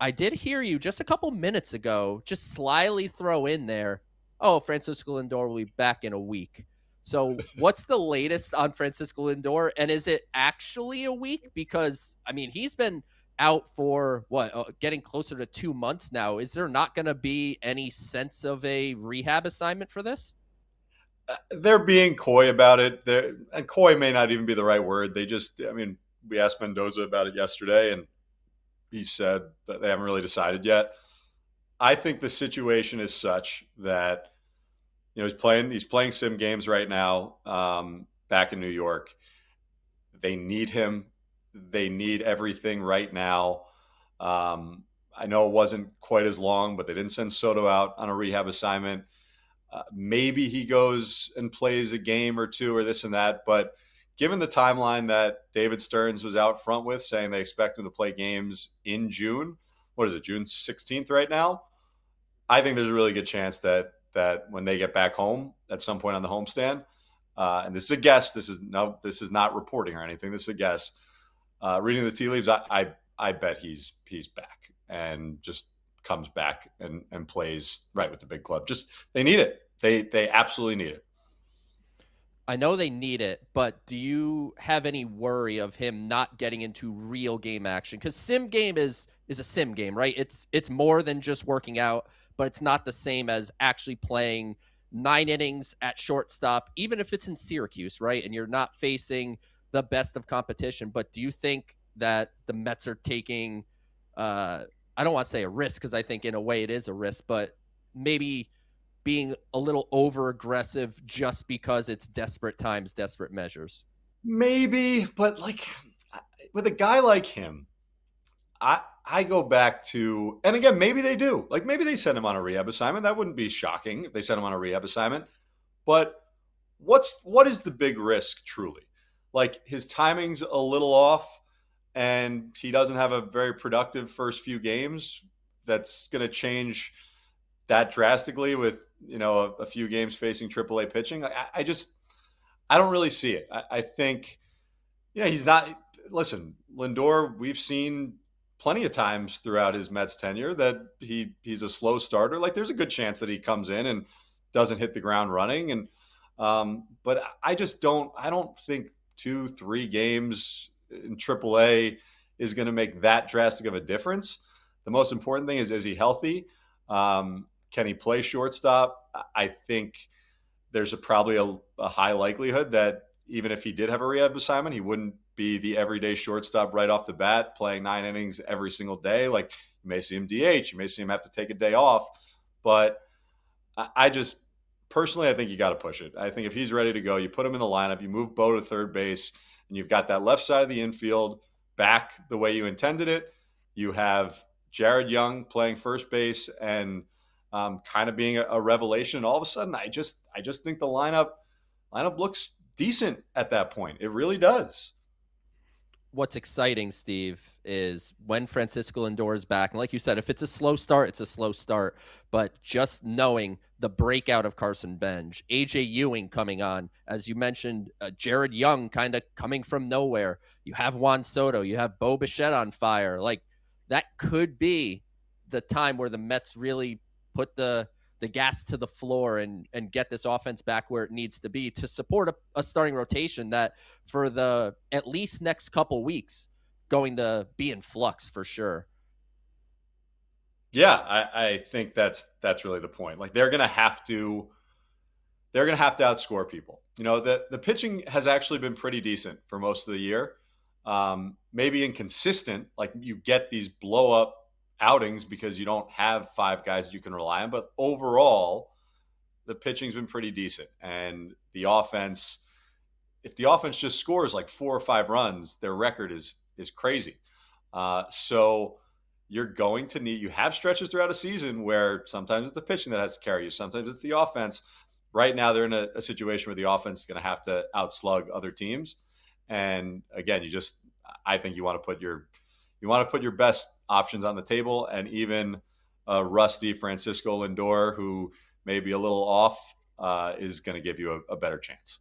I did hear you just a couple minutes ago just slyly throw in there, "Oh, Francisco Lindor will be back in a week." So, what's the latest on Francisco Lindor, and is it actually a week? Because, I mean, he's been out for what, getting closer to 2 months now. Is there not gonna be any sense of a rehab assignment for this? They're being coy about it. And coy may not even be the right word. I mean, we asked Mendoza about it yesterday, and he said that they haven't really decided yet. I think the situation is such that he's playing sim games right now, back in New York. They need him. They need everything right now. I know it wasn't quite as long, but they didn't send Soto out on a rehab assignment. Maybe he goes and plays a game or two or this and that. But given the timeline that David Stearns was out front with, saying they expect him to play games in June, what is it, June 16th right now? I think there's a really good chance that when they get back home at some point on the homestand, and this is a guess, this is not reporting or anything. This is a guess. Reading the tea leaves, I bet he's back and just comes back and plays right with the big club. Just they need it. They absolutely need it. I know they need it, but do you have any worry of him not getting into real game action? Because sim game is a sim game, right? It's more than just working out, but it's not the same as actually playing 9 innings at shortstop, even if it's in Syracuse, right? And you're not facing the best of competition. But do you think that the Mets are taking I don't want to say a risk because I think in a way it is a risk, but maybe being a little over aggressive just because it's desperate times, desperate measures. Maybe, but like with a guy like him, I go back to, and again, maybe they do. Like maybe they send him on a rehab assignment. That wouldn't be shocking if they sent him on a rehab assignment. But what is the big risk truly? Like his timing's a little off and he doesn't have a very productive first few games. That's going to change that drastically with a few games facing AAA pitching. I don't really see it. I think he's not. Listen, Lindor, we've seen plenty of times throughout his Mets tenure that he's a slow starter. Like there's a good chance that he comes in and doesn't hit the ground running. And but I just don't. I don't think 2-3 games in AAA is going to make that drastic of a difference. The most important thing is he healthy? Can he play shortstop? I think there's probably a high likelihood that even if he did have a rehab assignment, he wouldn't be the everyday shortstop right off the bat, playing 9 innings every single day. Like you may see him DH, you may see him have to take a day off. But I just personally, I think you got to push it. I think if he's ready to go, you put him in the lineup, you move Bo to third base, and you've got that left side of the infield back the way you intended it. You have Jared Young playing first base and kind of being a revelation. And all of a sudden, I just think the lineup looks decent at that point. It really does. What's exciting, Steve, is when Francisco Lindor is back. And like you said, if it's a slow start, it's a slow start. But just knowing the breakout of Carson Bench, AJ Ewing coming on, as you mentioned, Jared Young kind of coming from nowhere. You have Juan Soto, you have Bo Bichette on fire. Like that could be the time where the Mets really put the gas to the floor and get this offense back where it needs to be to support a starting rotation that for the at least next couple weeks going to be in flux for sure. Yeah, I think that's really the point. Like they're gonna have to outscore people. The pitching has actually been pretty decent for most of the year. Maybe inconsistent, like you get these blow up outings because you don't have five guys you can rely on. But overall, the pitching's been pretty decent, and the offense. If the offense just scores like 4 or 5 runs, their record is crazy. So you have stretches throughout a season where sometimes it's the pitching that has to carry you, sometimes it's the offense. Right now, they're in a situation where the offense is going to have to outslug other teams, and again, I think you want to put your best options on the table, and even rusty Francisco Lindor, who may be a little off, is going to give you a better chance.